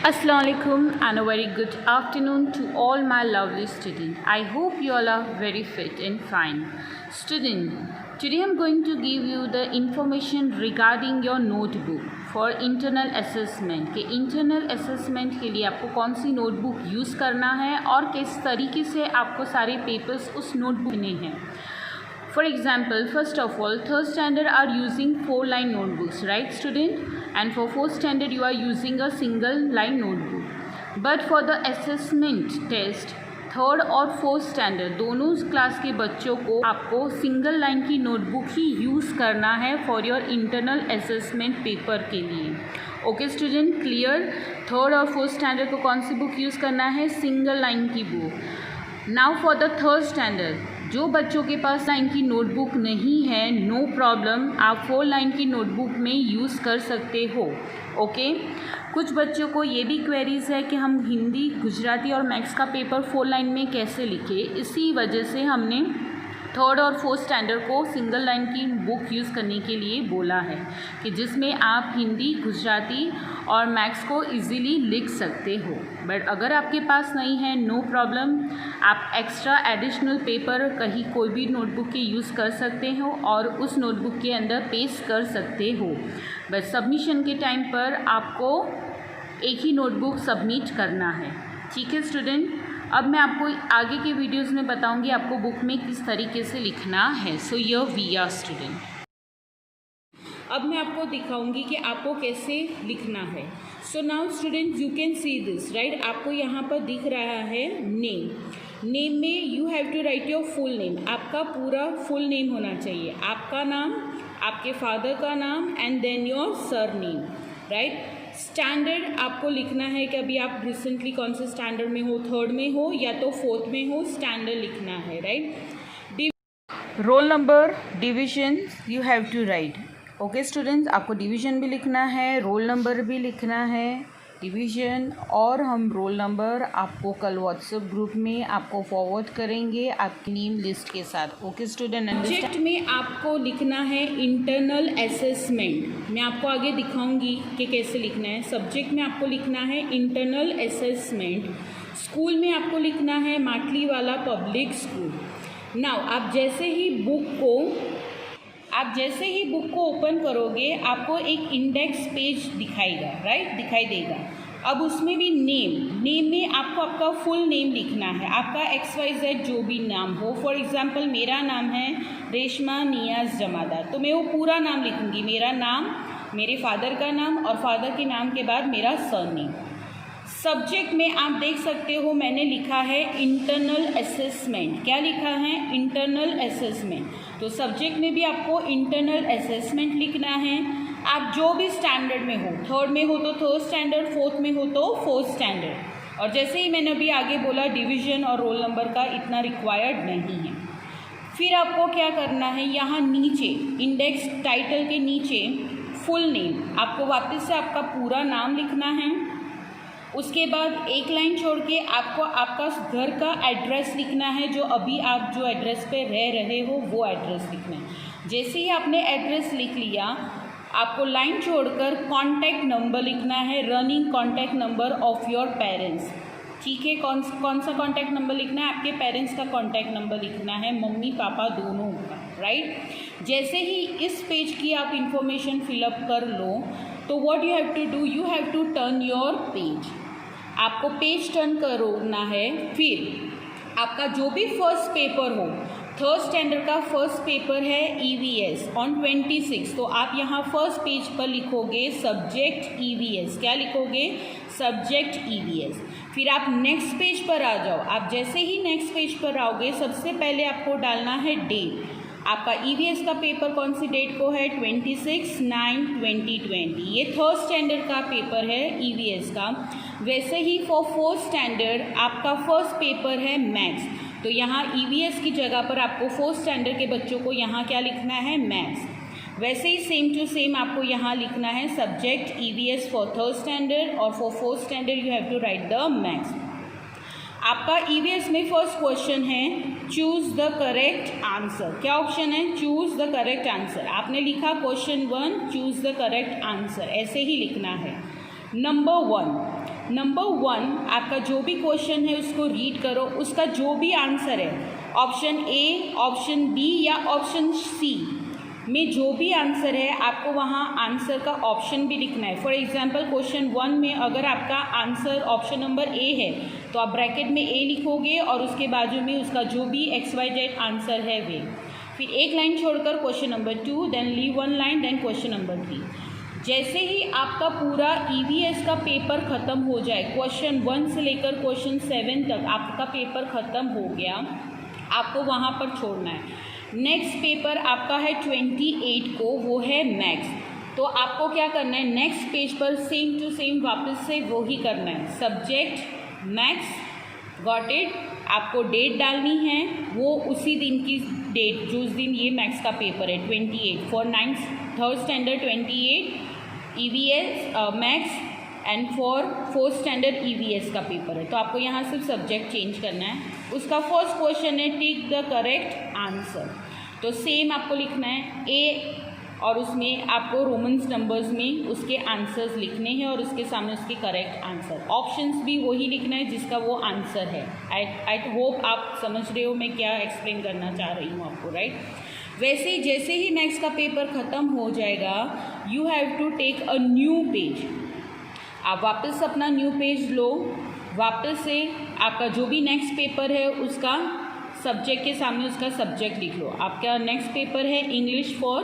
Assalamualaikum and a very good afternoon to all my lovely students. I hope you all are very fit and fine. Student, today I'm going to give you the information regarding your notebook for internal assessment. कि internal assessment के लिए आपको कौन सी notebook use करना है और किस तरीके से आपको सारे papers उस notebook में हैं. For example, first of all, third standard are using 4-line notebooks, right student? And for fourth standard you are using a single line notebook. But for the assessment test, third और fourth standard दोनों class के बच्चों को आपको single line की notebook ही use करना है for your internal assessment paper के लिए. Okay student, clear? थर्ड और फोर्थ स्टैंडर्ड को कौन सी बुक यूज़ करना है? सिंगल लाइन की book. Now for the third standard, जो बच्चों के पास लाइन की नोटबुक नहीं है, नो प्रॉब्लम, आप 4 लाइन की नोटबुक में यूज़ कर सकते हो. ओके कुछ बच्चों को ये भी क्वेरीज़ है कि हम हिंदी, गुजराती और मैथ्स का पेपर 4 लाइन में कैसे लिखें. इसी वजह से हमने थर्ड और फोर्थ स्टैंडर्ड को सिंगल लाइन की बुक यूज़ करने के लिए बोला है कि जिसमें आप हिंदी, गुजराती और मैथ्स को इजीली लिख सकते हो. बट अगर आपके पास नहीं है, नो प्रॉब्लम, आप एक्स्ट्रा एडिशनल पेपर कहीं कोई भी नोटबुक के यूज़ कर सकते हो और उस नोटबुक के अंदर पेस्ट कर सकते हो. बट सबमिशन के टाइम पर आपको एक ही नोटबुक सबमिट करना है. ठीक है स्टूडेंट, अब मैं आपको आगे के वीडियोस में बताऊंगी आपको बुक में किस तरीके से लिखना है. So yeah we are student. अब मैं आपको दिखाऊंगी कि आपको कैसे लिखना है. So now student you can see this right. आपको यहाँ पर दिख रहा है नेम. नेम में you have to write your full name. आपका पूरा फुल नेम होना चाहिए. आपका नाम, आपके फादर का नाम and then your surname, right. Standard आपको लिखना है कि अभी आप रिसेंटली कौन से स्टैंडर्ड में हो, थर्ड में हो या तो फोर्थ में हो, स्टैंडर्ड लिखना है, right. Roll number, division you have to write. Okay students, आपको डिवीजन भी लिखना है, रोल नंबर भी लिखना है, डिवीजन और हम रोल नंबर आपको कल व्हाट्सएप ग्रुप में आपको फॉरवर्ड करेंगे आपकी नेम लिस्ट के साथ. ओके स्टूडेंट, सब्जेक्ट में आपको लिखना है इंटरनल असेसमेंट. मैं आपको आगे दिखाऊंगी कि कैसे लिखना है. सब्जेक्ट में आपको लिखना है इंटरनल असेसमेंट. स्कूल में आपको लिखना है माटली वाला पब्लिक स्कूल. नाउ आप जैसे ही बुक को ओपन करोगे आपको एक इंडेक्स पेज दिखाएगा, राइट, दिखाई देगा. अब उसमें भी नेम में आपको आपका फुल नेम लिखना है. आपका XYZ जो भी नाम हो. फॉर एग्जांपल मेरा नाम है रेशमा नियाज जमादार, तो मैं वो पूरा नाम लिखूंगी. मेरा नाम, मेरे फादर का नाम और फादर के नाम के बाद मेरा सरनेम. सब्जेक्ट में आप देख सकते हो मैंने लिखा है इंटरनल असेसमेंट. क्या लिखा है? Internal assessment. तो सब्जेक्ट में भी आपको इंटरनल असेसमेंट लिखना है. आप जो भी स्टैंडर्ड में हो, थर्ड में हो तो थर्ड स्टैंडर्ड, फोर्थ में हो तो फोर्थ स्टैंडर्ड. और जैसे ही मैंने अभी आगे बोला डिवीजन और रोल नंबर का इतना रिक्वायर्ड नहीं है. फिर आपको क्या करना है, यहाँ नीचे इंडेक्स टाइटल के नीचे फुल नेम आपको वापस से आपका पूरा नाम लिखना है. उसके बाद एक लाइन छोड़ के आपको आपका घर का एड्रेस लिखना है. जो अभी आप जो एड्रेस पे रह रहे हो वो एड्रेस लिखना है. जैसे ही आपने एड्रेस लिख लिया आपको लाइन छोड़कर कॉन्टैक्ट नंबर लिखना है, running contact number of your parents. ठीक है, कौन सा कॉन्टैक्ट नंबर लिखना है? आपके पेरेंट्स का कॉन्टैक्ट नंबर लिखना है, मम्मी पापा दोनों का, राइट. जैसे ही इस पेज की आप इंफॉर्मेशन फिलअप कर लो तो what you have to do, you have to turn your page. आपको पेज टर्न करना है. फिर आपका जो भी फर्स्ट पेपर हो, थर्ड स्टैंडर्ड का फर्स्ट पेपर है EVS ऑन 26, तो आप यहाँ फर्स्ट पेज पर लिखोगे सब्जेक्ट EVS. क्या लिखोगे? Subject EVS. फिर आप नेक्स्ट पेज पर आ जाओ. आप जैसे ही नेक्स्ट पेज पर आओगे सबसे पहले आपको डालना है डेट. आपका EVS का पेपर कौन सी डेट को है? 26/9/2020. ये थर्ड स्टैंडर्ड का पेपर है EVS का. वैसे ही फॉर फोर्थ स्टैंडर्ड आपका फर्स्ट पेपर है मैथ्स, तो यहाँ EVS की जगह पर आपको फोर्थ स्टैंडर्ड के बच्चों को यहाँ क्या लिखना है? मैथ्स. वैसे ही सेम टू सेम आपको यहाँ लिखना है subject EVS for third standard और for fourth standard you have to write the maths. आपका EVS में फर्स्ट क्वेश्चन है चूज़ द करेक्ट आंसर. क्या ऑप्शन है? Choose the correct answer. आपने लिखा question 1 choose the correct answer, ऐसे ही लिखना है. नंबर 1 नंबर 1 आपका जो भी क्वेश्चन है उसको रीड करो, उसका जो भी आंसर है ऑप्शन ए, ऑप्शन बी या ऑप्शन सी में जो भी आंसर है आपको वहाँ आंसर का ऑप्शन भी लिखना है। फॉर एग्जांपल क्वेश्चन 1 में अगर आपका आंसर ऑप्शन नंबर ए है तो आप ब्रैकेट में ए लिखोगे और उसके बाजू में उसका जो भी XYZ आंसर है वे। फिर एक लाइन छोड़कर question number 2, then leave 1 line, then question number 3। जैसे ही आपका पूरा EVS का पेपर ख़त्म हो जाए, क्वेश्चन 1 से लेकर क्वेश्चन 7 तक आपका पेपर ख़त्म हो गया, आपको वहाँ पर छोड़ना है। नेक्स्ट पेपर आपका है 28 को, वो है मैथ्स। तो आपको क्या करना है, नेक्स्ट पेज पर सेम टू सेम वापस से वो ही करना है, सब्जेक्ट मैथ्स, गॉट इट। आपको डेट डालनी है, वो उसी दिन की डेट जो उस दिन ये मैथ्स का पेपर है 28 for 3rd standard 28 EVS maths and for 4th standard EVS का पेपर है। तो आपको यहाँ सिर्फ सब्जेक्ट चेंज करना है। उसका फर्स्ट क्वेश्चन है टिक द करेक्ट आंसर, तो सेम आपको लिखना है ए और उसमें आपको रोमन्स नंबर्स में उसके आंसर्स लिखने हैं और उसके सामने उसके करेक्ट आंसर। ऑप्शंस भी वही लिखना है जिसका वो आंसर है। आई होप आप समझ रहे हो मैं क्या एक्सप्लेन करना चाह रही हूँ आपको, राइट। वैसे ही जैसे ही मैथ्स का पेपर ख़त्म हो जाएगा, you have to take a new page. आप वापस अपना न्यू पेज लो, वापस से आपका जो भी नेक्स्ट पेपर है उसका सब्जेक्ट के सामने उसका सब्जेक्ट लिख लो। आपका नेक्स्ट पेपर है इंग्लिश फॉर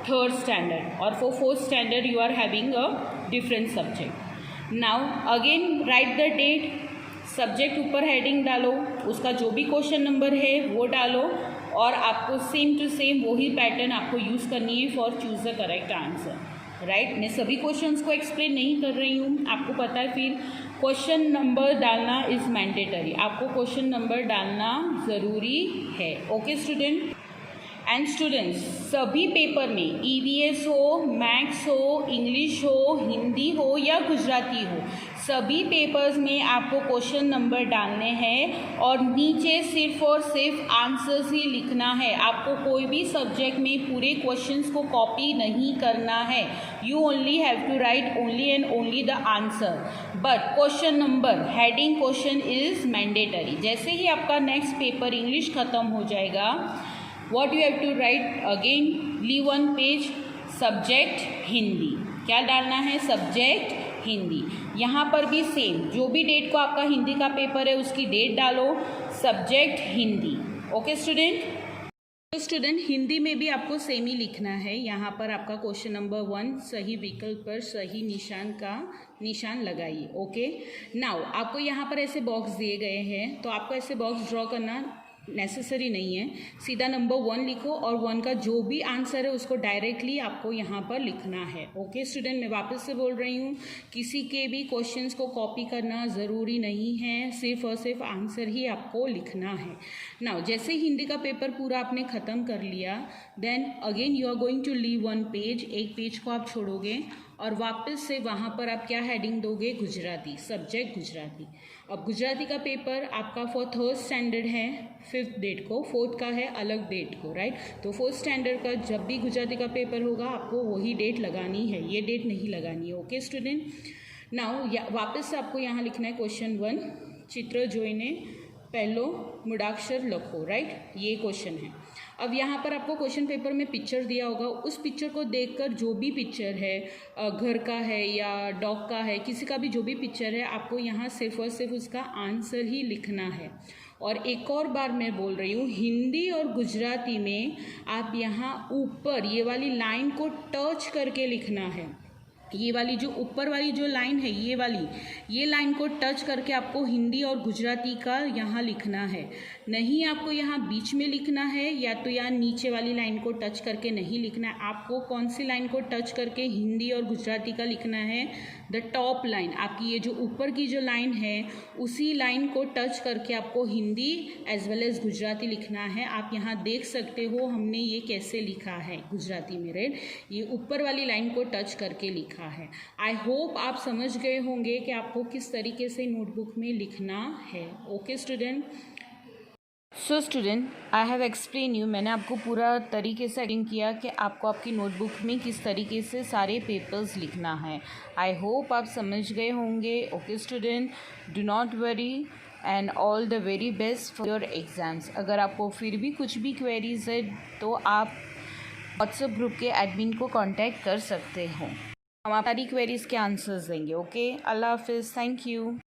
3rd स्टैंडर्ड और for 4th standard you are having a different subject. Now again write the date, subject ऊपर हेडिंग डालो, उसका जो भी क्वेश्चन नंबर है वो डालो और आपको सेम टू सेम वही पैटर्न आपको यूज़ करनी है for choose the correct answer, right. मैं सभी क्वेश्चंस को एक्सप्लेन नहीं कर रही हूँ, आपको पता है। फिर क्वेश्चन नंबर डालना इज़ मैंडेटरी, आपको क्वेश्चन नंबर डालना ज़रूरी है। ओके स्टूडेंट एंड स्टूडेंट्स, सभी पेपर में EVS हो, मैथ्स हो, इंग्लिश हो, हिंदी हो या गुजराती हो, सभी पेपर्स में आपको क्वेश्चन नंबर डालने हैं और नीचे सिर्फ और सिर्फ आंसर्स ही लिखना है। आपको कोई भी सब्जेक्ट में पूरे क्वेश्चंस को कॉपी नहीं करना है। You only have to write only and only the answer, but question number heading question is mandatory. जैसे ही आपका नेक्स्ट पेपर इंग्लिश ख़त्म हो जाएगा, what you have to write again, leave one page, subject Hindi. क्या डालना है, सब्जेक्ट हिंदी। यहाँ पर भी सेम, जो भी डेट को आपका हिंदी का पेपर है उसकी डेट डालो, सब्जेक्ट हिंदी। ओके स्टूडेंट, तो स्टूडेंट हिंदी में भी आपको सेम ही लिखना है। यहाँ पर आपका क्वेश्चन नंबर 1 सही विकल्प पर सही निशान का निशान लगाइए। ओके, नाउ आपको यहाँ पर ऐसे बॉक्स दिए गए हैं, तो आपको ऐसे बॉक्स ड्रॉ करना नेसेसरी नहीं है। सीधा नंबर 1 लिखो और 1 का जो भी आंसर है उसको डायरेक्टली आपको यहाँ पर लिखना है। ओके स्टूडेंट, मैं वापस से बोल रही हूँ, किसी के भी क्वेश्चंस को कॉपी करना ज़रूरी नहीं है, सिर्फ और सिर्फ आंसर ही आपको लिखना है। नाउ जैसे हिंदी का पेपर पूरा आपने ख़त्म कर लिया, then again you are going to leave one page, एक पेज को आप छोड़ोगे और वापस से वहाँ पर आप क्या हेडिंग दोगे, गुजराती, सब्जेक्ट गुजराती। अब गुजराती का पेपर आपका फॉर 3rd स्टैंडर्ड है 5th डेट को, 4th का है अलग डेट को, राइट। तो 4th स्टैंडर्ड का जब भी गुजराती का पेपर होगा आपको वही डेट लगानी है, ये डेट नहीं लगानी है। ओके स्टूडेंट, नाउ वापस से आपको यहाँ लिखना है क्वेश्चन 1, चित्र जोईने पहलो मूडाक्षर लखो, राइट, ये क्वेश्चन है। अब यहाँ पर आपको क्वेश्चन पेपर में पिक्चर दिया होगा, उस पिक्चर को देखकर जो भी पिक्चर है, घर का है या डॉग का है, किसी का भी जो भी पिक्चर है, आपको यहाँ सिर्फ और सिर्फ उसका आंसर ही लिखना है। और एक और बार मैं बोल रही हूँ, हिंदी और गुजराती में आप यहाँ ऊपर ये वाली लाइन को टच करके लिखना है। ये वाली जो ऊपर वाली जो लाइन है, ये लाइन को टच करके आपको हिंदी और गुजराती का यहाँ लिखना है। नहीं आपको यहाँ बीच में लिखना है या तो यहाँ नीचे वाली लाइन को टच करके नहीं लिखना है। आपको कौन सी लाइन को टच करके हिंदी और गुजराती का लिखना है, द टॉप लाइन, आपकी ये जो ऊपर की जो लाइन है उसी लाइन को टच करके आपको Hindi as well as Gujarati लिखना है। आप यहाँ देख सकते हो हमने ये कैसे लिखा है गुजराती में, राइट, ये ऊपर वाली लाइन को टच करके लिखा है। आई होप आप समझ गए होंगे कि आपको किस तरीके से नोटबुक में लिखना है। Okay student, so student, I have explain you, मैंने आपको पूरा तरीके से एक्सप्लेन किया कि आपको आपकी नोटबुक में किस तरीके से सारे पेपर्स लिखना है। आई होप आप समझ गए होंगे। Okay student, do not worry and all the very best for your exams. अगर आपको फिर भी कुछ भी क्वेरीज है तो आप व्हाट्सएप ग्रुप के एडमिन को कांटेक्ट कर सकते हो। हम आप सारी क्वेरीज के आंसर्स देंगे। ओके, अल्लाह हाफिज़, थैंक यू।